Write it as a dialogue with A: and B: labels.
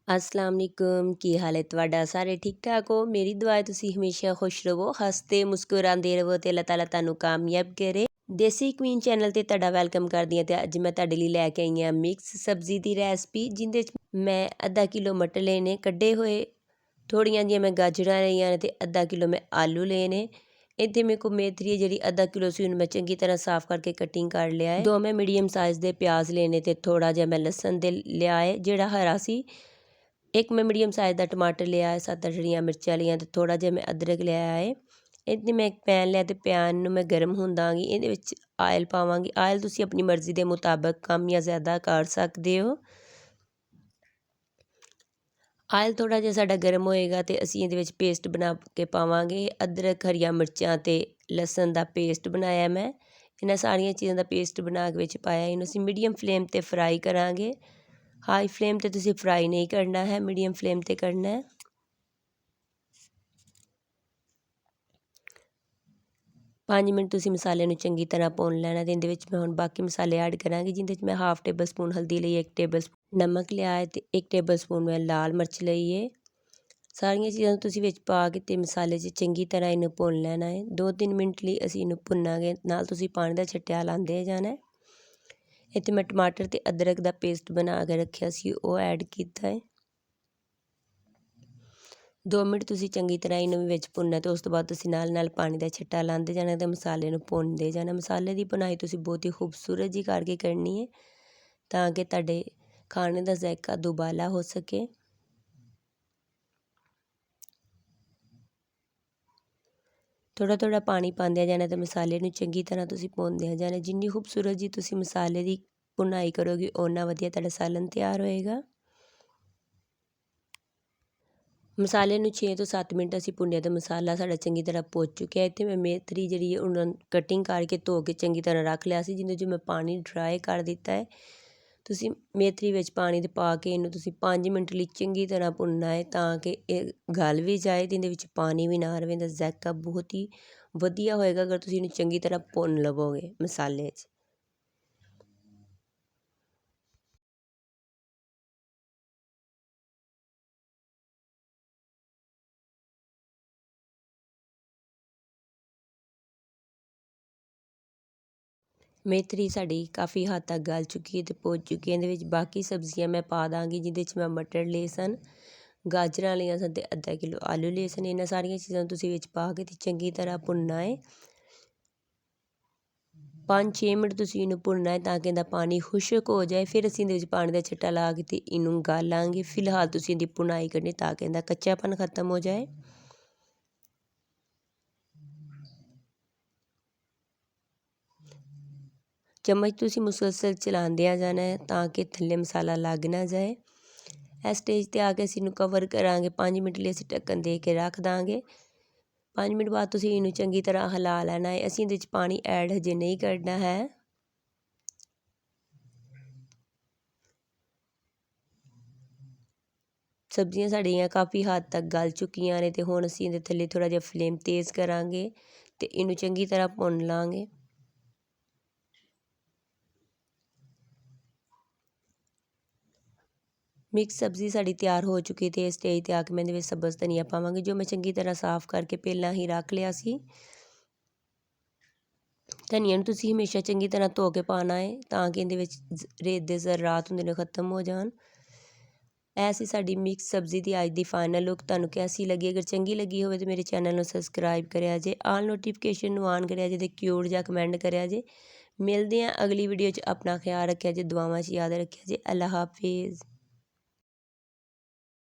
A: अस्सलाम वालेकुम की हाल है ਤੁਹਾਡਾ ਸਾਰੇ ਠੀਕ ਠਾਕ ਹੋ। ਮੇਰੀ ਦੁਆ ਹੈ ਤੁਸੀਂ ਹਮੇਸ਼ਾ ਖੁਸ਼ ਰਹੋ, ਹੱਸਦੇ ਮੁਸਕਰਾਉਂਦੇ ਰਹੋ ਤੇ ਅੱਲਾਹ ਤਾਲਾ ਤੁਹਾਨੂੰ ਕਾਮਯਾਬ ਕਰੇ। ਦੇਸੀ ਕੁਈਨ ਚੈਨਲ ਤੇ ਤੁਹਾਡਾ ਵੈਲਕਮ ਕਰਦੀ ਹਾਂ ਤੇ ਅੱਜ ਮੈਂ ਤੁਹਾਡੇ ਲਈ ਲੈ ਕੇ ਆਈ ਹਾਂ ਮਿਕਸ ਸਬਜ਼ੀ ਦੀ ਰੈਸਪੀ, ਜਿੰਦੇ ਵਿੱਚ ਮੈਂ ਅੱਧਾ ਕਿਲੋ ਮਟਰ ਲਏ ਨੇ ਕੱਢੇ ਹੋਏ, ਥੋੜੀਆਂ ਜਿਹੀਆਂ ਮੈਂ ਗਾਜਰਾਂ ਲਈਆਂ ਨੇ ਤੇ ਅੱਧਾ ਕਿਲੋ ਮੈਂ ਆਲੂ ਲਏ ਨੇ। ਇੱਥੇ ਮੇਰੇ ਕੋਲ ਮੇਥਰੀ ਹੈ ਜਿਹੜੀ ਅੱਧਾ ਕਿਲੋ ਸੀ, ਉਹਨੂੰ ਮੈਂ ਚੰਗੀ ਤਰ੍ਹਾਂ ਸਾਫ਼ ਕਰਕੇ ਕਟਿੰਗ ਕਰ ਲਿਆ ਹੈ। ਦੋ ਮੈਂ ਮੀਡੀਅਮ ਸਾਈਜ਼ ਦੇ ਪਿਆਜ਼ ਲਏ ਨੇ ਤੇ ਥੋੜਾ ਜਿਹਾ ਮੈਂ ਲਸਣ ਦੇ ਲਿਆ ਹੈ ਜਿਹੜਾ ਹਰਾ ਸੀ। एक मैं मीडियम साइज़ का टमाटर लिया है, 7-8 हरियां मिर्चां लिया तो थोड़ा जिहा मैं अदरक लिया है। इतने मैं एक पैन लिया तो पैन नूं मैं गर्म होण ਦਾਂਗੀ। ਇਹਦੇ ਵਿੱਚ ਆਇਲ ਪਾਵਾਂਗੀ। ਆਇਲ ਤੁਸੀਂ ਆਪਣੀ ਮਰਜ਼ੀ ਦੇ ਮੁਤਾਬਕ ਕਮ ਜਾਂ ਜ਼ਿਆਦਾ ਕਰ ਸਕਦੇ ਹੋ। ਆਇਲ ਥੋੜਾ ਜਿਹਾ ਸਾਡਾ ਗਰਮ ਹੋਏਗਾ ਤੇ ਅਸੀਂ ਇਹਦੇ ਵਿੱਚ ਪੇਸਟ ਬਣਾ ਕੇ ਪਾਵਾਂਗੇ। ਅਦਰਕ, ਹਰੀਆਂ ਮਿਰਚਾਂ ਤੇ ਲਸਣ ਦਾ ਪੇਸਟ ਬਣਾਇਆ ਮੈਂ। ਇਹਨਾਂ ਸਾਰੀਆਂ ਚੀਜ਼ਾਂ ਦਾ ਪੇਸਟ ਬਣਾ ਕੇ ਵਿੱਚ ਪਾਇਆ। ਇਹਨੂੰ ਅਸੀਂ ਮੀਡੀਅਮ ਫਲੇਮ ਤੇ ਫਰਾਈ ਕਰਾਂਗੇ। हाई फ्लेम ते तुसी फ्राई नहीं करना है, मीडियम फ्लेम ते करना है। 5 मिनट तुसी मसाले नूं चंगी तरह भुन लेना ते इहदे विच मैं हुण बाकी मसाले ऐड करांगी, जिहदे विच मैं हाफ टेबल स्पून हल्दी लई, 1 टेबल स्पून नमक लिया है ते 1 टेबल स्पून मैं लाल मिर्च लई है। सारियां चीज़ां तुसी विच पा के ते मसाले 'च चंगी तरह इहनूं भुन लेना है। 2-3 मिनट लई असीं इहनूं भुनांगे, नाल तुसी पानी दा छट्टिया लांदे जाना है। इत्थे मैं टमाटर ते अदरक दा पेस्ट बना के रखिया सी, वो ऐड कीता है। 2 मिनट तुसी चंगी तरह इहनूं भी विच भुनना ते उस तो बाद तुसी नाल नाल पानी दा छट्टा लांदे जाना ते मसाले नूं भुनदे जाना। मसाले दी भुनाई तुसी बहुत ही खूबसूरत जी करके करनी है तां कि तुहाडे खाने दा जायका दुबाला हो सके। थोड़ा थोड़ा पानी पांदे जाना ते मसाले नूं चंगी तरह तुसी भुनदे जाना। जिन्नी खूबसूरत जी तुसी मसाले दी भुनाई करोगे उन्ना वधिया तुहाडा सालन तैयार होएगा। मसाले नूं 6 ਤੋਂ 7 मिनट असीं भुन्निआ ते मसाला साडा चंगी तरह भुज चुक्या है। इत्थे मैं मेथरी जिहड़ी है उन्हां कटिंग करके धो के चंगी तरह रख लिया सी, जिहदे 'ਚ मैं पानी ड्राई कर दिता है। तुसी मेथरी विच पानी दे पा के इहनूं तुसी 5 मिनट लई चंगी तरह भुनना है तां कि ਇਹ गल भी जाए ते इहदे विच पानी भी ना रहे। इहदा जायका बहुत ही ਵਧੀਆ ਹੋਏਗਾ अगर तुसी इहनूं चंगी तरह भुन लवोगे मसाले 'ਚ। ਮੇਥਰੀ ਸਾਡੀ ਕਾफ़ी हद तक गल चुकी है तो भुज चुकी है। ਇਹਦੇ ਵਿੱਚ ਬਾਕੀ ਸਬਜ਼ੀਆਂ ਮੈਂ ਪਾ ਦਾਂਗੀ, ਜਿਹਦੇ 'ਚ ਮੈਂ ਮਟਰ ਲਏ ਸਨ, ਗਾਜਰਾਂ ਲਈਆਂ ਸਨ ਤੇ ਅੱਧਾ ਕਿਲੋ ਆਲੂ ਲਏ ਸਨ। ਇਹਨਾਂ ਸਾਰੀਆਂ ਚੀਜ਼ਾਂ ਨੂੰ ਤੁਸੀਂ ਵਿੱਚ ਪਾ ਕੇ ਤੇ ਚੰਗੀ ਤਰ੍ਹਾਂ ਭੁੰਨਣਾ ਹੈ। 5-6 ਮਿੰਟ ਤੁਸੀਂ ਇਹਨੂੰ ਭੁੰਨਣਾ ਹੈ ਤਾਂ ਕਿ ਇਹਦਾ ਪਾਣੀ ਖੁਸ਼ਕ ਹੋ ਜਾਏ। ਫਿਰ ਅਸੀਂ ਇਹਦੇ ਵਿੱਚ ਪਾਣੀ ਦਾ ਛਿੱਟਾ ਲਾ ਕੇ ਤੇ ਇਹਨੂੰ ਗਾਲਾਂਗੇ। ਫਿਲਹਾਲ ਤੁਸੀਂ ਇਹਦੀ ਭੁਨਾਈ ਕਰਨੀ ਤਾਂ ਕਿ ਇਹਦਾ ਕੱਚਾਪਨ ਖਤਮ ਹੋ ਜਾਏ। चम्मच तुसी मुसलसल चलांदे जाना है तां कि थल्ले मसाला लग ना जाए। इस स्टेज ते आके असीं इहनूं कवर करांगे। 5 मिनट लई असीं ढक्कन दे के रख दांगे। 5 मिनट बाद तुसी इहनूं चंगी तरह हिला लेना है। असीं इहदे 'ਚ पानी ऐड हजे नहीं करना है। सब्जियां साडियां काफ़ी हद तक गल चुकियां ने ते हुण असीं इहदे थल्ले थोड़ा जिहा फ्लेम तेज़ करांगे ते इहनूं चंगी तरह भुन लांगे। मिक्स सब्ज़ी साड़ी तैयार हो चुकी थी। इस स्टेज ते आके मैं इहदे विच सब्ज़ धनिया पावांगी, जो मैं चंगी तरह साफ़ करके पहलां ही रख लिया सी। धनिया नूं तुसीं हमेशा चंगी तरह धो के पाना है तां कि इहदे विच रेत दे ज़र्रात हुंदे ने खत्म हो जान। ऐसी साडी मिक्स सब्ज़ी दी अज दी फाइनल लुक तुहानूं कैसी लगी? अगर चंगी लगी होवे तो मेरे चैनल नूं सबसक्राइब करिया जे, आल नोटिफिकेशन नूं ऑन करिया जे ते क्यूट जिहा कमेंट करिया जे। मिलदे आं अगली वीडियो 'च। अपना ख्याल रखिया जे, दुआवां 'च याद रखिया जे। अल्लाह हाफिज़।